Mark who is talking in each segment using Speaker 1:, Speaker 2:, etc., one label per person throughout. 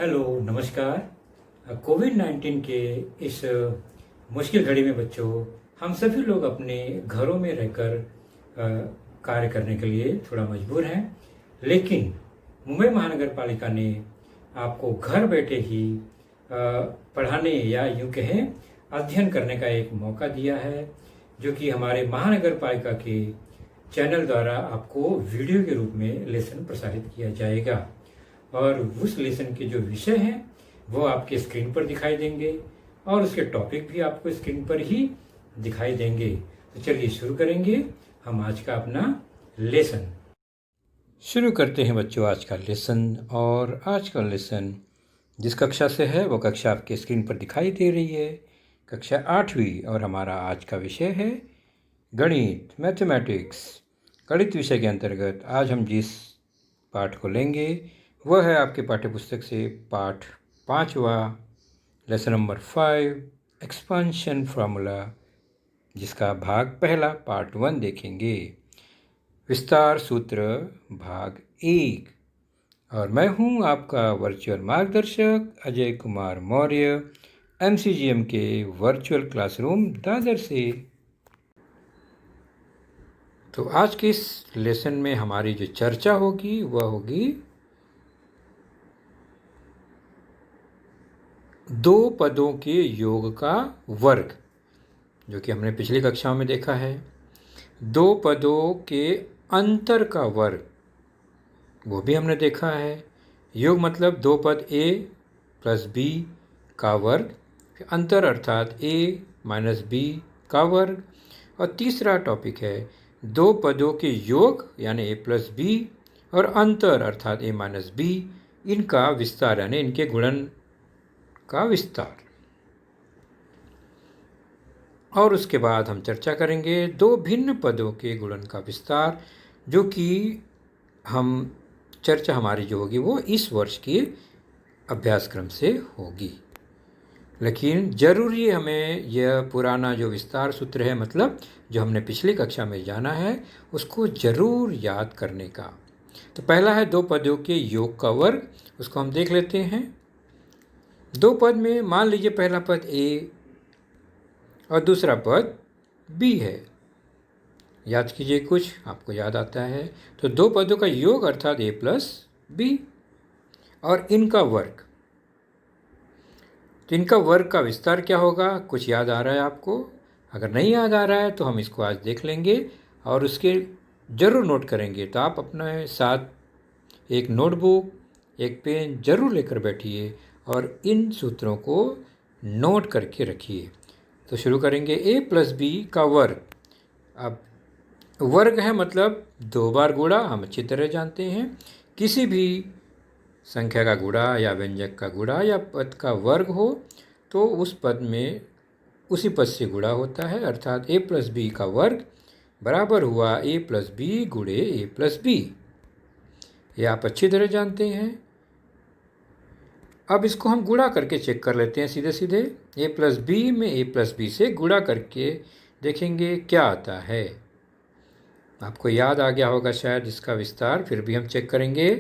Speaker 1: Hello, नमस्कार। कोविड-19 के इस मुश्किल घड़ी में बच्चों, हम सभी लोग अपने घरों में रहकर कार्य करने के लिए थोड़ा मजबूर हैं। लेकिन मुंबई महानगर पालिका ने आपको घर बैठे ही पढ़ाने या यूं कहें अध्ययन करने का एक मौका दिया है, जो कि हमारे महानगर पालिका के चैनल द्वारा आपको वीडियो के रूप में लेसन प्रसारित किया जाएगा। और उस लेसन के जो विषय हैं वो आपके स्क्रीन पर दिखाई देंगे और उसके टॉपिक भी आपको स्क्रीन पर ही दिखाई देंगे। तो चलिए शुरू करेंगे हम आज का अपना लेसन। शुरू करते हैं बच्चों आज का लेसन। और आज का लेसन जिस कक्षा से है वो कक्षा आपके स्क्रीन पर दिखाई दे रही है, कक्षा 8वीं। और हमारा आज का विषय है गणित, मैथमेटिक्स। गणित विषय के अंतर्गत आज हम जिस पाठ को लेंगे वह है आपके पाठ्यपुस्तक से पाठ 5वां, लेसन नंबर 5, एक्सपांशन फार्मूला, जिसका भाग पहला पार्ट 1 देखेंगे। विस्तार सूत्र भाग 1। और मैं हूं आपका वर्चुअल मार्गदर्शक अजय कुमार मौर्य, MCGM के वर्चुअल क्लासरूम दादर से। तो आज के इस लेसन में हमारी जो चर्चा होगी वह होगी दो पदों के योग का वर्ग, जो कि हमने पिछली कक्षाओं में देखा है। दो पदों के अंतर का वर्ग, वो भी हमने देखा है। योग मतलब दो पद a प्लस b का वर्ग, अंतर अर्थात a माइनस b का वर्ग। और तीसरा टॉपिक है दो पदों के योग यानी a प्लस b और अंतर अर्थात a माइनस b, इनका विस्तार यानी इनके गुणन का विस्तार। और उसके बाद हम चर्चा करेंगे दो भिन्न पदों के गुणन का विस्तार, जो कि हम चर्चा हमारी जो होगी वो इस वर्ष के अभ्यासक्रम से होगी। लेकिन ज़रूरी हमें यह पुराना जो विस्तार सूत्र है, मतलब जो हमने पिछली कक्षा में जाना है, उसको ज़रूर याद करने का। तो पहला है दो पदों के योग का वर्ग, उसको हम देख लेते हैं। दो पद में मान लीजिए पहला पद a और दूसरा पद b है। याद कीजिए, कुछ आपको याद आता है तो दो पदों का योग अर्थात a प्लस b और इनका वर्ग। तो इनका वर्ग का विस्तार क्या होगा, कुछ याद आ रहा है आपको? अगर नहीं याद आ रहा है तो हम इसको आज देख लेंगे और उसके ज़रूर नोट करेंगे। तो आप अपने साथ एक नोटबुक, एक पेन ज़रूर लेकर बैठिए और इन सूत्रों को नोट करके रखिए। तो शुरू करेंगे a प्लस b का वर्ग। अब वर्ग है मतलब दो बार गुणा, हम अच्छी तरह जानते हैं। किसी भी संख्या का गुणा या व्यंजक का गुणा या पद का वर्ग हो तो उस पद में उसी पद से गुणा होता है, अर्थात a प्लस b का वर्ग बराबर हुआ a प्लस बी गुणे a प्लस बी। ये आप अच्छी तरह जानते हैं। अब इसको हम गुणा करके चेक कर लेते हैं सीधे सीधे। a प्लस बी में a प्लस बी से गुणा करके देखेंगे क्या आता है। आपको याद आ गया होगा शायद इसका विस्तार, फिर भी हम चेक करेंगे।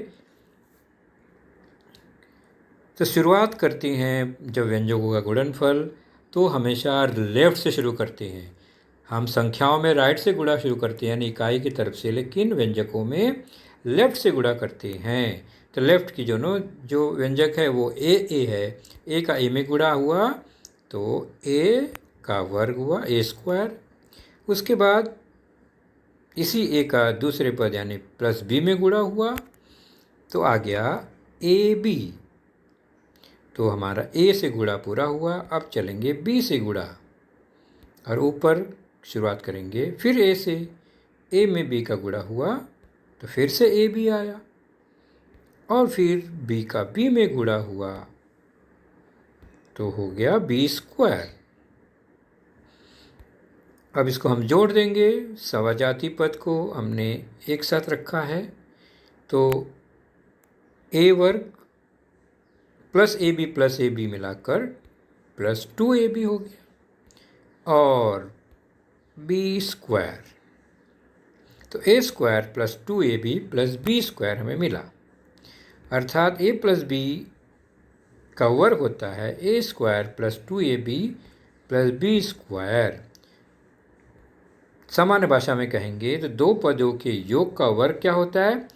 Speaker 1: तो शुरुआत करते हैं जब व्यंजकों का गुणनफल, तो हमेशा लेफ्ट से शुरू करते हैं। हम संख्याओं में राइट से गुणा शुरू करते हैं यानी इकाई की तरफ से, लेकिन व्यंजकों में लेफ्ट से गुणा करते हैं। तो लेफ्ट की जो व्यंजक है वो ए है। ए का ए में गुणा हुआ तो ए का वर्ग हुआ ए स्क्वायर। उसके बाद इसी ए का दूसरे पद यानी प्लस बी में गुणा हुआ तो आ गया ए बी। तो हमारा ए से गुणा पूरा हुआ। अब चलेंगे बी से गुणा और ऊपर शुरुआत करेंगे फिर ए से। ए में बी का गुणा हुआ तो फिर से ए बी आया और फिर बी का बी में गुणा हुआ तो हो गया बी स्क्वायर। अब इसको हम जोड़ देंगे। सवाजाती पद को हमने एक साथ रखा है तो ए वर्ग प्लस ए बी मिलाकर प्लस 2ab हो गया और बी स्क्वायर। तो A square plus 2ab plus B square हमें मिला, अर्थात a प्लस बी का वर्ग होता है A square plus 2ab plus B square. सामान्य भाषा में कहेंगे तो दो पदों के योग का वर्ग क्या होता है?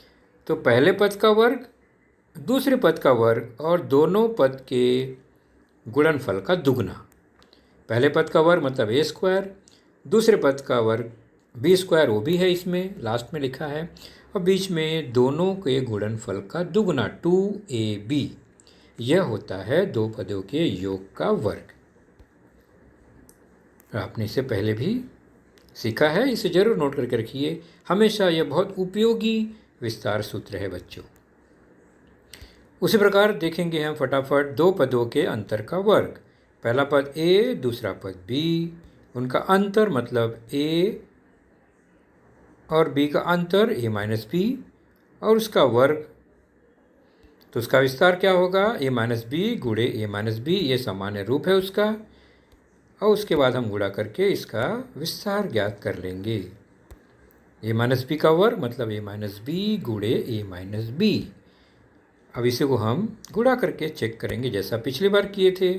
Speaker 1: तो पहले पद का वर्ग, दूसरे पद का वर्ग और दोनों पद के गुणनफल का दुगना। पहले पद का वर्ग मतलब ए स्क्वायर, दूसरे पद का वर्ग बी स्क्वायर, वो भी है इसमें लास्ट में लिखा है, और बीच में दोनों के गुणनफल का दुगना 2ab। यह होता है दो पदों के योग का वर्ग। आपने इसे पहले भी सीखा है, इसे जरूर नोट करके रखिए। हमेशा यह बहुत उपयोगी विस्तार सूत्र है बच्चों। उसी प्रकार देखेंगे हम फटाफट दो पदों के अंतर का वर्ग। पहला पद ए, दूसरा पद बी, उनका अंतर मतलब ए और बी का अंतर ए माइनस बी और उसका वर्ग। तो उसका विस्तार क्या होगा? ए माइनस बी गुणे ए माइनस बी, ये सामान्य रूप है उसका, और उसके बाद हम गुणा करके इसका विस्तार ज्ञात कर लेंगे। ए माइनस बी का वर्ग मतलब ए माइनस बी गुणे ए माइनस बी। अब इसे को हम गुणा करके चेक करेंगे जैसा पिछली बार किए थे।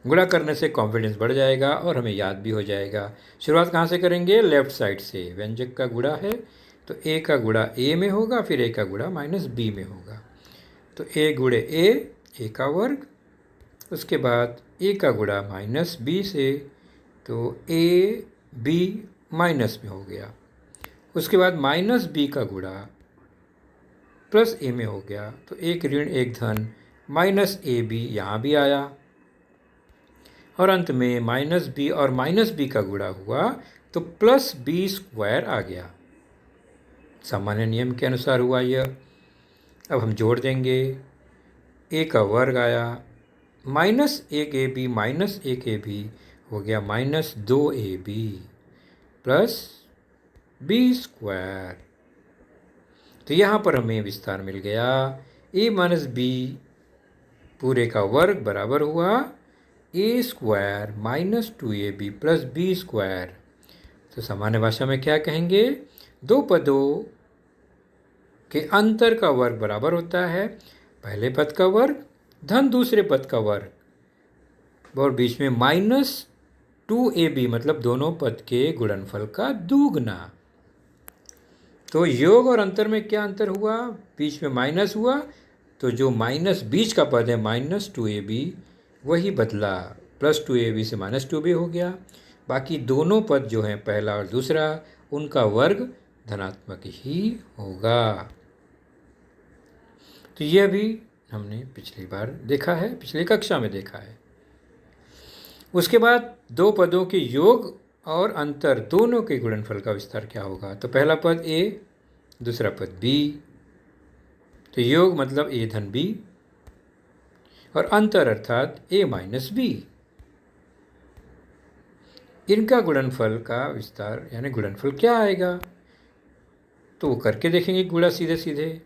Speaker 1: गुणा करने से कॉन्फिडेंस बढ़ जाएगा और हमें याद भी हो जाएगा। शुरुआत कहाँ से करेंगे? लेफ्ट साइड से। व्यंजक का गुणा है तो ए का गुणा ए में होगा, फिर ए का गुणा माइनस बी में होगा। तो ए गुणे ए का वर्ग, उसके बाद ए का गुणा माइनस बी से, तो ए बी माइनस में हो गया। उसके बाद माइनस बी का गुणा प्लस ए में हो गया, तो एक ऋण एक धन माइनस ए बी यहाँ भी आया, और अंत में माइनस बी और माइनस बी का गुणा हुआ तो प्लस बी स्क्वायर आ गया। सामान्य नियम के अनुसार हुआ यह। अब हम जोड़ देंगे। ए का वर्ग आया, माइनस एक ए बी माइनस एक ए बी हो गया minus 2ab plus B square. तो यहाँ पर हमें विस्तार मिल गया। ए माइनस बी पूरे का वर्ग बराबर हुआ A square minus 2ab plus B square. तो सामान्य भाषा में क्या कहेंगे? दो पदों के अंतर का वर्ग बराबर होता है पहले पद का वर्ग धन दूसरे पद का वर्ग, और बीच में माइनस 2ab मतलब दोनों पद के गुणनफल का दुगना। तो योग और अंतर में क्या अंतर हुआ? बीच में माइनस हुआ, तो जो माइनस बीच का पद है माइनस 2ab वही बदला, प्लस 2ab से माइनस 2ab हो गया। बाकी दोनों पद जो हैं पहला और दूसरा, उनका वर्ग धनात्मक ही होगा। तो यह भी हमने पिछली बार देखा है, पिछली कक्षा में देखा है। उसके बाद दो पदों के योग और अंतर दोनों के गुणनफल का विस्तार क्या होगा? तो पहला पद ए, दूसरा पद बी, तो योग मतलब ए धन बी और अंतर अर्थात ए माइनस बी। इनका गुणनफल का विस्तार यानी गुणनफल क्या आएगा? तो वो करके देखेंगे गुणा सीधे सीधे।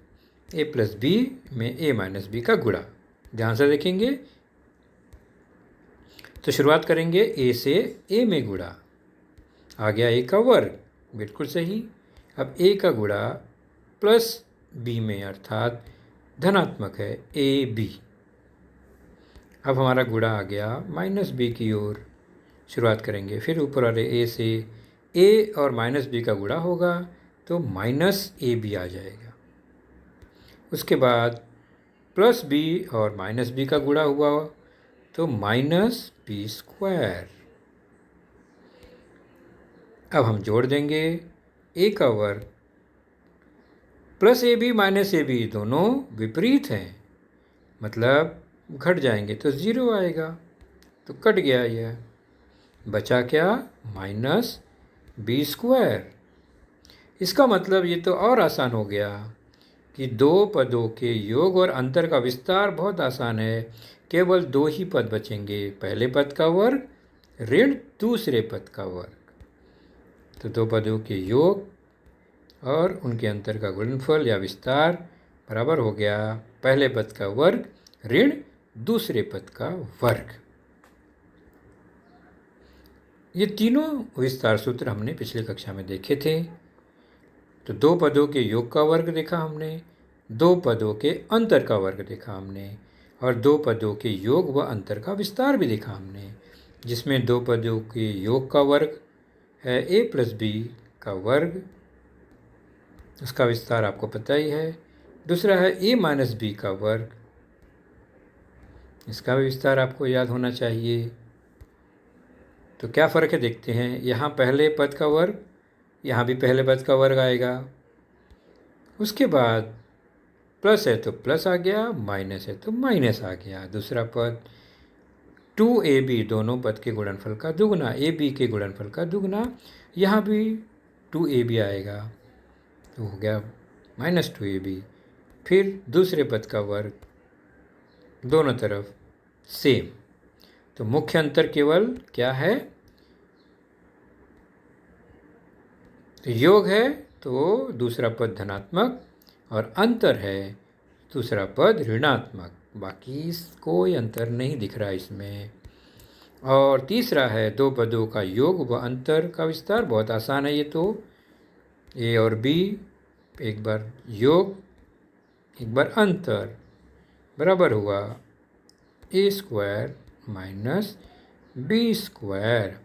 Speaker 1: ए प्लस बी में ए माइनस बी का गुणा, ध्यान से देखेंगे। तो शुरुआत करेंगे ए से ए में गुणा, आ गया ए का वर्ग, बिल्कुल सही। अब ए का गुणा प्लस बी में अर्थात धनात्मक है ए बी। अब हमारा गुणा आ गया माइनस बी की ओर। शुरुआत करेंगे फिर ऊपर वाले ए से ए और माइनस बी का गुणा होगा तो माइनस ए बी आ जाएगा। उसके बाद प्लस बी और माइनस बी का गुणा हुआ तो माइनस बी स्क्वायर। अब हम जोड़ देंगे ए का वर्ग plus A B minus A B दोनों विपरीत हैं, मतलब घट जाएंगे तो ज़ीरो आएगा, तो कट गया यह। बचा क्या? Minus B square. इसका मतलब ये तो और आसान हो गया कि दो पदों के योग और अंतर का विस्तार बहुत आसान है। केवल दो ही पद बचेंगे, पहले पद का वर्ग ऋण दूसरे पद का वर्ग। तो दो पदों के योग और उनके अंतर का गुणनफल या विस्तार बराबर हो गया पहले पद का वर्ग ऋण दूसरे पद का वर्ग। ये तीनों विस्तार सूत्र हमने पिछली कक्षा में देखे थे। तो दो पदों के योग का वर्ग देखा हमने, दो पदों के अंतर का वर्ग देखा हमने, और दो पदों के योग व अंतर का विस्तार भी देखा हमने, जिसमें दो पदों के योग का वर्ग है a प्लस बी का वर्ग, उसका विस्तार आपको पता ही है। दूसरा है a माइनस बी का वर्ग, इसका भी विस्तार आपको याद होना चाहिए। तो क्या फ़र्क है देखते हैं। यहाँ पहले पद का वर्ग, यहाँ भी पहले पद का वर्ग आएगा। उसके बाद प्लस है तो प्लस आ गया, माइनस है तो माइनस आ गया। दूसरा पद 2ab दोनों पद के गुणनफल का दुगना, ab के गुणनफल का दुगना, यहाँ भी 2ab आएगा तो हो गया -2ab। फिर दूसरे पद का वर्ग, दोनों तरफ सेम। तो मुख्य अंतर केवल क्या है, तो योग है तो दूसरा पद धनात्मक और अंतर है दूसरा पद ऋणात्मक, बाकी कोई अंतर नहीं दिख रहा इसमें। और तीसरा है दो पदों का योग व अंतर का विस्तार, बहुत आसान है ये तो। a और b, एक बार योग एक बार अंतर, बराबर हुआ a square minus b square.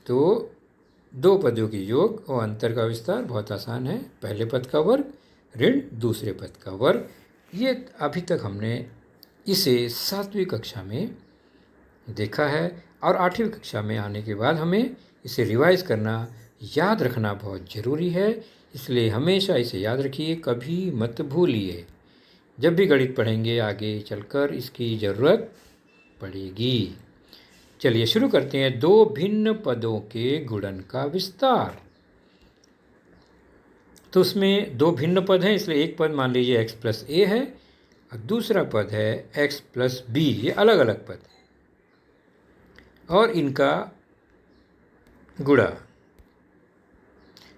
Speaker 1: तो दो पदों के योग और अंतर का विस्तार बहुत आसान है, पहले पद का वर्ग ऋण दूसरे पद का वर्ग। ये अभी तक हमने इसे 7वीं कक्षा में देखा है और 8वीं कक्षा में आने के बाद हमें इसे रिवाइज करना, याद रखना बहुत ज़रूरी है। इसलिए हमेशा इसे याद रखिए, कभी मत भूलिए। जब भी गणित पढ़ेंगे आगे चलकर इसकी ज़रूरत पड़ेगी। चलिए शुरू करते हैं। दो भिन्न पदों के गुणन का विस्तार। तो उसमें दो भिन्न पद हैं, इसलिए एक पद मान लीजिए x प्लस a है और दूसरा पद है x प्लस b। ये अलग अलग पद है और इनका गुणा,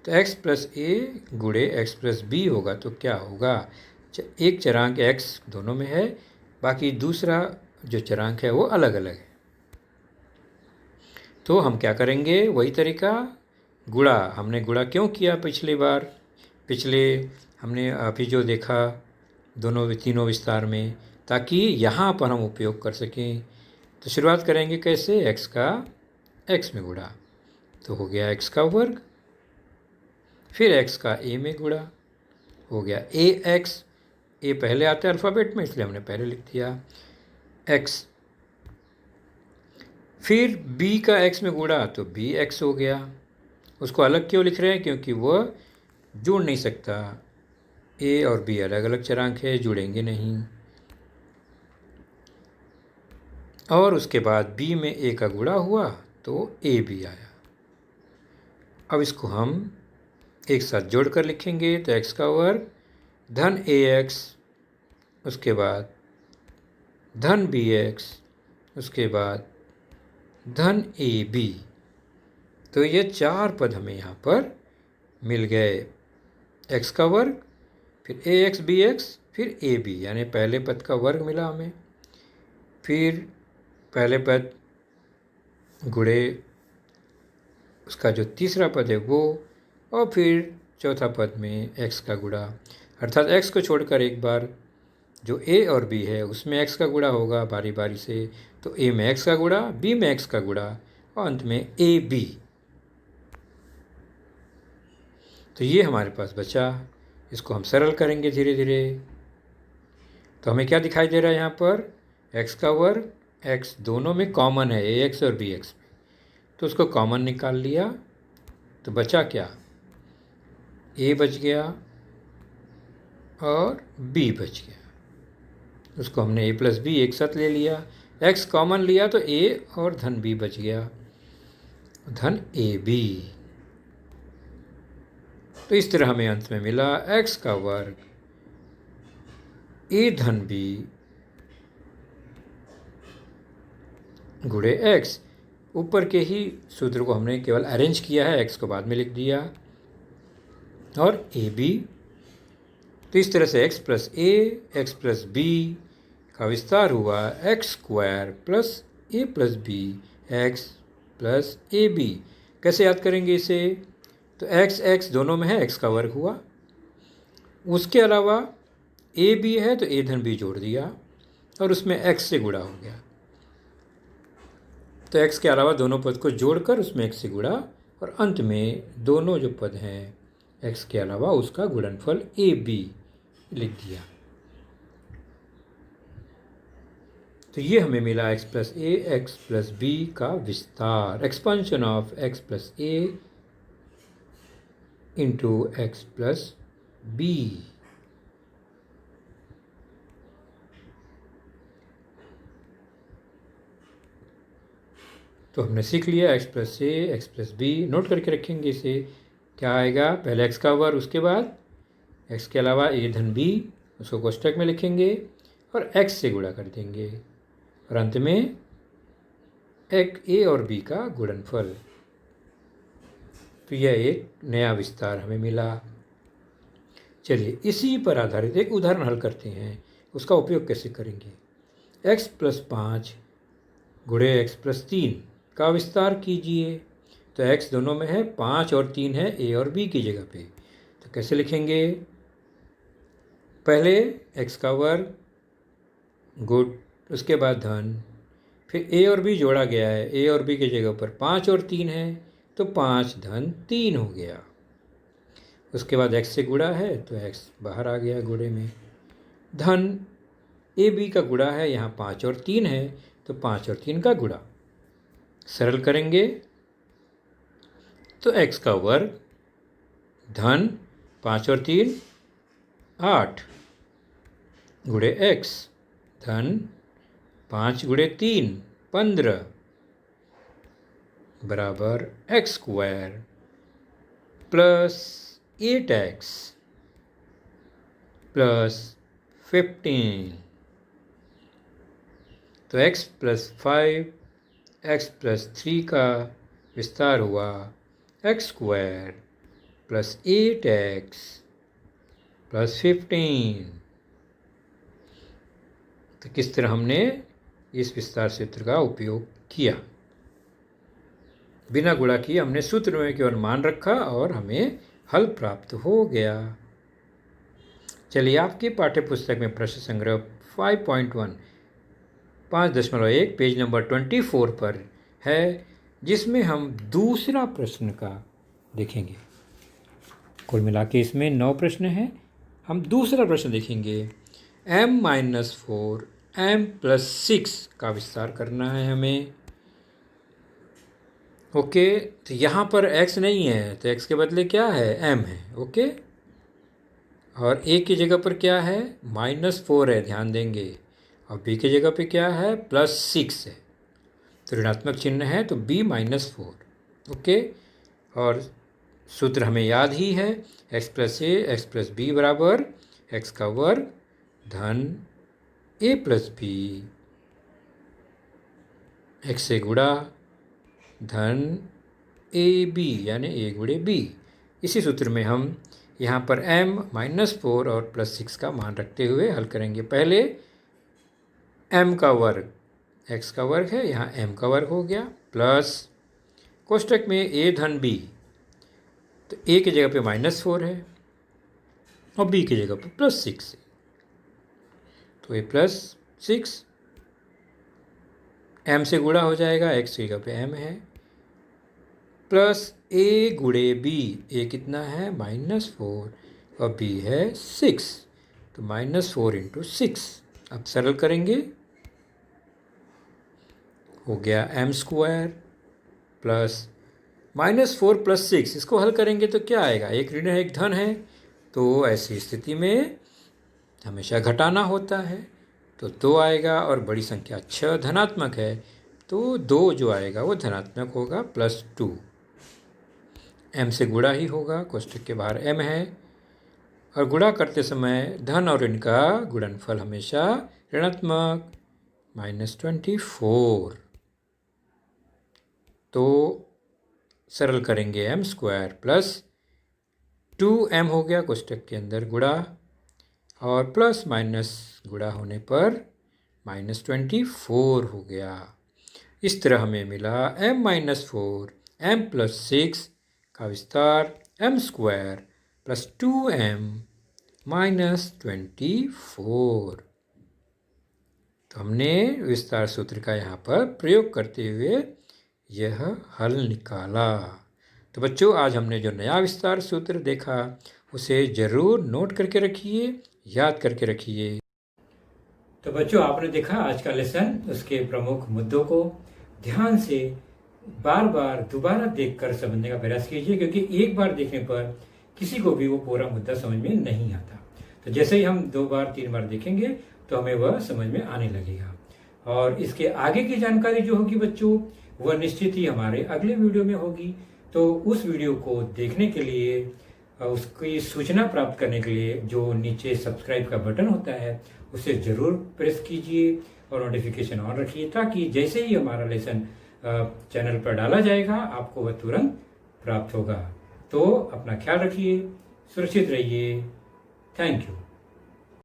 Speaker 1: तो x प्लस a गुणे x प्लस b होगा। तो क्या होगा, एक चरांक x दोनों में है, बाकी दूसरा जो चरांक है वो अलग अलग है। तो हम क्या करेंगे, वही तरीका, गुणा। हमने गुणा क्यों किया पिछली बार, पिछले हमने अभी जो देखा दोनों तीनों विस्तार में, ताकि यहाँ पर हम उपयोग कर सकें। तो शुरुआत करेंगे कैसे, x का x में गुणा, तो हो गया x का वर्ग। फिर x का a में गुणा, हो गया ax। a पहले आता है अल्फ़ाबेट में, इसलिए हमने पहले लिख दिया x। फिर b का x में गुणा तो bx हो गया। उसको अलग क्यों लिख रहे हैं, क्योंकि वह जुड़ नहीं सकता, a और b अलग अलग चरांक है, जुड़ेंगे नहीं। और उसके बाद b में a का गुणा हुआ तो a भी आया। अब इसको हम एक साथ जोड़कर लिखेंगे, तो x का वर्ग धन ax, उसके बाद धन bx, उसके बाद धन ab। तो ये चार पद हमें यहाँ पर मिल गए, x का वर्ग, फिर ax bx, फिर ab, यानी पहले पद का वर्ग मिला हमें। फिर पहले पद गुणे उसका जो तीसरा पद है वो, और फिर चौथा पद में x का गुणा, अर्थात x को छोड़कर एक बार जो a और b है उसमें x का गुणा होगा बारी बारी से। तो a में x का गुणा, b में x का गुणा और अंत में ab। तो ये हमारे पास बचा, इसको हम सरल करेंगे धीरे धीरे। तो हमें क्या दिखाई दे रहा है यहाँ पर, x का वर्ग, x दोनों में कॉमन है ax और bx में, तो उसको कॉमन निकाल लिया। तो बचा क्या, a बच गया और b बच गया। उसको हमने a प्लस b एक साथ ले लिया, x कॉमन लिया तो a और धन b बच गया, धन ab। तो इस तरह हमें अंत में मिला x का वर्ग a धन b गुणे x। ऊपर के ही सूत्र को हमने केवल अरेंज किया है, x को बाद में लिख दिया, और ab। तो इस तरह से x plus a, x plus b का विस्तार हुआ x square plus a plus b, x plus ab। कैसे याद करेंगे इसे, तो x दोनों में है, x का वर्ग हुआ। उसके अलावा ए बी है तो ए धन बी जोड़ दिया और उसमें एक्स से गुणा हो गया, तो एक्स के अलावा दोनों पद को जोड़कर उसमें एक्स से गुणा और अंत में दोनों जो पद हैं एक्स के अलावा उसका गुणनफल ए बी लिख दिया। तो ये हमें मिला X plus A X plus B का विस्तार, expansion of X plus A into X plus B. तो हमने सीख लिया X plus A X plus B, note करके रखेंगे इसे। क्या आएगा, पहले एक्स का वर्ग, उसके बाद एक्स के अलावा ए धन बी, उसको कोष्टक में लिखेंगे और एक्स से गुणा कर देंगे और अंत में एक ए और बी का गुणनफल। तो यह एक नया विस्तार हमें मिला। चलिए इसी पर आधारित एक उदाहरण हल करते हैं, उसका उपयोग कैसे करेंगे। एक्स प्लस 5 गुणे एक्स प्लस 3 का विस्तार कीजिए। तो एक्स दोनों में है, 5 और 3 है ए और बी की जगह पे। तो कैसे लिखेंगे, पहले एक्स का वर्ग गुड, उसके बाद धन, फिर ए और बी जोड़ा गया है, ए और बी की जगह पर 5 और 3 है तो 5 धन 3 हो गया। उसके बाद एक्स से गुणा है तो एक्स बाहर आ गया गुणे में, धन ए बी का गुणा है, यहाँ 5 और 3 है तो 5 और 3 का गुणा। सरल करेंगे तो एक्स का वर्ग धन 5 और 3 8 गुणे एक्स धन 5 गुणे 3 15 बराबर x square plus 8x plus 15। तो x प्लस 5 x प्लस 3 का विस्तार हुआ x square plus 8x plus 15। तो किस तरह हमने इस विस्तार सूत्र का उपयोग किया, बिना गुणा किए हमने सूत्र में केवल मान रखा और हमें हल प्राप्त हो गया। चलिए आपके पाठ्य पुस्तक में प्रश्न संग्रह 5.1 5.1 पेज नंबर 24 पर है, जिसमें हम दूसरा प्रश्न का देखेंगे। कुल मिला के इसमें 9 प्रश्न हैं। हम दूसरा प्रश्न देखेंगे, m-4 m+6 का विस्तार करना है हमें। ओके, तो यहाँ पर x नहीं है तो x के बदले क्या है, m है। ओके, और a की जगह पर क्या है, -4 है, ध्यान देंगे, और b की जगह पे क्या है, +6 है, तो ऋणात्मक चिन्ह है तो b -4। ओके, और सूत्र हमें याद ही है, x plus A X plus B बराबर x का वर्ग धन a प्लस बी x से गुणा धन ए बी यानी a गुणे b। इसी सूत्र में हम यहाँ पर m -4 और +6 का मान रखते हुए हल करेंगे। पहले m का वर्ग x का वर्ग है, यहाँ m का वर्ग हो गया, प्लस कोष्टक में a धन b, तो a की जगह पे -4 है और b की जगह पर +6 है, तो a +6 m से गुणा हो जाएगा, x की जगह पे m है, प्लस a गुणे b, a कितना है -4 और b है 6, तो -4 × 6। अब सरल करेंगे, हो गया m² प्लस -4 + 6, इसको हल करेंगे तो क्या आएगा, एक ऋण है एक धन है, तो ऐसी स्थिति में हमेशा घटाना होता है, तो 2 आएगा, और बड़ी संख्या 6 धनात्मक है तो 2 जो आएगा वो धनात्मक होगा, +2। m से गुणा ही होगा, कोष्टक के बाहर m है, और गुणा करते समय धन और ऋण का गुणनफल हमेशा ऋणात्मक -24। तो सरल करेंगे, m² प्लस 2m हो गया कोष्टक के अंदर गुणा, और प्लस माइनस गुणा होने पर -24 हो गया। इस तरह हमें मिला m-4 m+6 का विस्तार m² प्लस 2m -24। तो हमने विस्तार सूत्र का यहाँ पर प्रयोग करते हुए यह हल निकाला। तो बच्चों, आज हमने जो नया विस्तार सूत्र देखा उसे ज़रूर नोट करके रखिए, याद करके रखिए। तो बच्चों, आपने देखा आज का लेसन, उसके प्रमुख मुद्दों को ध्यान से बार बार दोबारा देखकर समझने का प्रयास कीजिए, क्योंकि एक बार देखने पर किसी को भी वो पूरा मुद्दा समझ में नहीं आता। तो जैसे ही हम 2 बार 3 बार देखेंगे तो हमें वह समझ में आने लगेगा। और इसके आगे की जानकारी जो होगी बच्चों, वह निश्चित ही हमारे अगले वीडियो में होगी। तो उस वीडियो को देखने के लिए, उसकी सूचना प्राप्त करने के लिए जो नीचे सब्सक्राइब का बटन होता है उसे ज़रूर प्रेस कीजिए और नोटिफिकेशन ऑन रखिए, ताकि जैसे ही हमारा लेसन चैनल पर डाला जाएगा आपको वह तुरंत प्राप्त होगा। तो अपना ख्याल रखिए, सुरक्षित रहिए। Thank you.